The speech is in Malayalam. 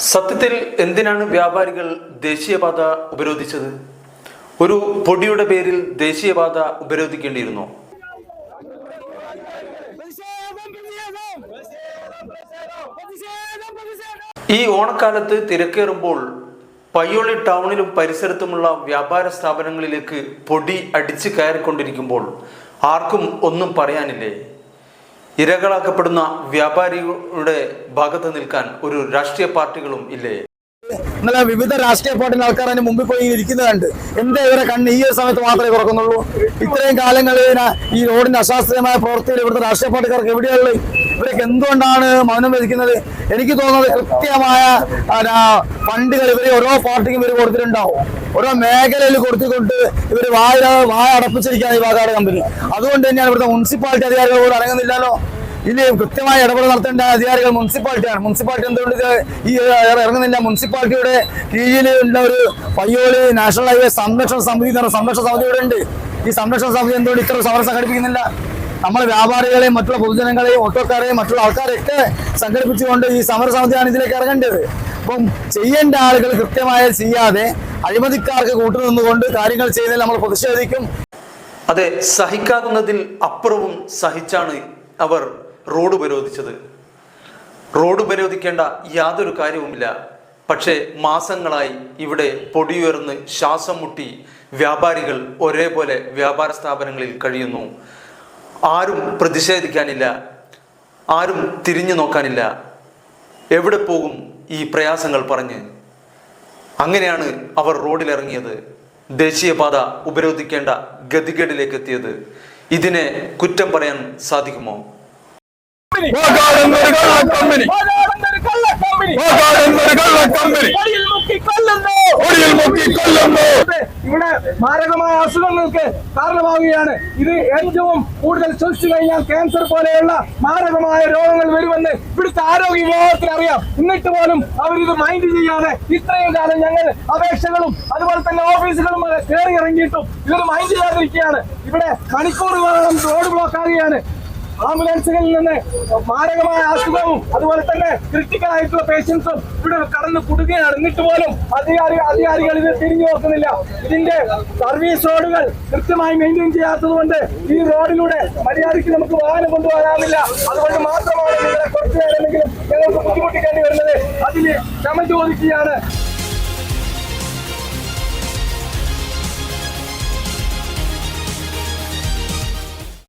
സത്യത്തിൽ എന്തിനാണ് വ്യാപാരികൾ ദേശീയപാത ഉപരോധിച്ചത്? ഒരു പൊടിയുടെ പേരിൽ ദേശീയപാത ഉപരോധിക്കേണ്ടിയിരുന്നോ? ഈ ഓണക്കാലത്ത് തിരക്കേറുമ്പോൾ പയ്യോളി ടൗണിലും പരിസരത്തുമുള്ള വ്യാപാര സ്ഥാപനങ്ങളിലേക്ക് പൊടി അടിച്ചു കയറിക്കൊണ്ടിരിക്കുമ്പോൾ ആർക്കും ഒന്നും പറയാനില്ലേ? ഇരകളാക്കപ്പെടുന്ന വ്യാപാരികളുടെ ഭാഗത്ത് നിൽക്കാൻ ഒരു രാഷ്ട്രീയ പാർട്ടികളും ഇല്ലേ? ഇന്നലെ വിവിധ രാഷ്ട്രീയ പാർട്ടിയിലെ ആൾക്കാർ അതിന് മുമ്പിൽ പോയി ഇരിക്കുന്നുണ്ട്. എന്താ ഇവരെ കണ്ണ് ഈ ഒരു സമയത്ത് മാത്രമേ തുറക്കുന്നുള്ളൂ? ഇത്രയും കാലങ്ങളിൽ ഈ റോഡിന്റെ അശാസ്ത്രീയമായ പ്രവൃത്തിയിൽ ഇവിടുത്തെ രാഷ്ട്രീയ പാർട്ടിക്കാർക്ക് എവിടെയുള്ളത്? ഇവരൊക്കെ എന്തുകൊണ്ടാണ് മൗനം വഹിക്കുന്നത്? എനിക്ക് തോന്നുന്നത് കൃത്യമായ ഫണ്ടുകൾ ഇവര് ഓരോ പാർട്ടിക്കും ഇവർ കൊടുത്തിട്ടുണ്ടാവും. ഓരോ മേഖലയിൽ കൊടുത്തുകൊണ്ട് ഇവർ വായ അടപ്പിച്ചിരിക്കുകയാണ് ഈ വാഗാട് കമ്പനി. അതുകൊണ്ട് തന്നെയാണ് ഇവിടുത്തെ മുനിസിപ്പാലിറ്റി അധികാരികൾ പോലും അടങ്ങുന്നില്ലല്ലോ. ഇതിൽ കൃത്യമായ ഇടപെടൽ നടത്തേണ്ട അധികാരികൾ മുനിസിപ്പാലിറ്റിയാണ്. മുനിസിപ്പാലിറ്റി എന്തുകൊണ്ട് ഈ ഇറങ്ങുന്നില്ല? മുനിസിപ്പാലിറ്റിയുടെ കീഴിലുള്ള ഒരു പയ്യോളി നാഷണൽ ഹൈവേ സംരക്ഷണ സമിതി എന്ന് പറഞ്ഞ സംരക്ഷണ സമിതി ഇവിടെ ഉണ്ട്. ഈ സംരക്ഷണ സമിതി എന്തുകൊണ്ട് ഇത്ര സമരം സംഘടിപ്പിക്കുന്നില്ല? നമ്മളെ വ്യാപാരികളെയും മറ്റുള്ള പൊതുജനങ്ങളെയും ഓട്ടോക്കാരെയും മറ്റുള്ള ആൾക്കാരെയൊക്കെ സംഘടിപ്പിച്ചുകൊണ്ട് ഈ സമരസമിതിയാണ് ഇതിലേക്ക് ഇറങ്ങേണ്ടത്. അപ്പം ചെയ്യേണ്ട ആളുകൾ കൃത്യമായി ചെയ്യാതെ അഴിമതിക്കാർക്ക് കൂട്ടുനിന്നുകൊണ്ട് കാര്യങ്ങൾ ചെയ്യുന്നതിൽ നമ്മൾ പ്രതിഷേധിക്കും. അതെ, സഹിക്കാവുന്നതിൽ അപ്പുറവും സഹിച്ചാണ് അവർ റോഡ് ഉപരോധിച്ചത്. റോഡ് ഉപരോധിക്കേണ്ട യാതൊരു കാര്യവുമില്ല. പക്ഷേ മാസങ്ങളായി ഇവിടെ പൊടിയുയർന്ന് ശ്വാസം മുട്ടി വ്യാപാരികൾ ഒരേപോലെ വ്യാപാര സ്ഥാപനങ്ങളിൽ കഴിയുന്നു. ആരും പ്രതിഷേധിക്കാനില്ല, ആരും തിരിഞ്ഞു നോക്കാനില്ല. എവിടെ പോകും ഈ പ്രയാസങ്ങൾ പറഞ്ഞ്? അങ്ങനെയാണ് അവർ റോഡിലിറങ്ങിയത്, ദേശീയപാത ഉപരോധിക്കേണ്ട ഗതികേടിലേക്ക് എത്തിയത്. ഇതിനെ കുറ്റം പറയാൻ സാധിക്കുമോ? ഇവിടെ മാരകമായ അസുഖങ്ങൾക്ക് കാരണമാവുകയാണ്. ഇത് ഏറ്റവും കൂടുതൽ ശ്വസിച്ചു കഴിഞ്ഞാൽ ക്യാൻസർ പോലെയുള്ള മാരകമായ രോഗങ്ങൾ വരുമെന്ന് ഇവിടുത്തെ ആരോഗ്യ വിഭാഗത്തിന് അറിയാം. എന്നിട്ട് പോലും അവരിത് മൈൻഡ് ചെയ്യാതെ ഇത്രയും കാലം ഞങ്ങൾ അപേക്ഷകളും അതുപോലെ തന്നെ ഓഫീസുകളും കയറി ഇറങ്ങിയിട്ടും ഇവർ മൈൻഡ് ചെയ്യാതിരിക്കുകയാണ്. ഇവിടെ മണിക്കൂറുകളോളം റോഡ് ബ്ലോക്ക് ആകുകയാണ്. ആംബുലൻസുകളിൽ നിന്ന് മാരകമായ അസുഖവും അതുപോലെ തന്നെ ക്രിട്ടിക്കൽ ആയിട്ടുള്ള പേഷ്യൻസും ഇവിടെ കടന്നു കുടുകയാണ്. എന്നിട്ട് പോലും അധികാരികൾ ഇത് തിരിഞ്ഞു നോക്കുന്നില്ല. ഇതിന്റെ സർവീസ് റോഡുകൾ കൃത്യമായി മെയിൻറ്റെയിൻ ചെയ്യാത്തത് കൊണ്ട് ഈ റോഡിലൂടെ മര്യാദയ്ക്ക് നമുക്ക് വാഹനം കൊണ്ടുപോകാനാവില്ല. അതുകൊണ്ട് മാത്രമാണ് നിങ്ങളെ കുറച്ചു നേരമെങ്കിലും ഞങ്ങൾക്ക് ബുദ്ധിമുട്ടിക്കേണ്ടി വരുന്നത്. അതിന് ക്ഷമ ചോദിക്കുകയാണ്.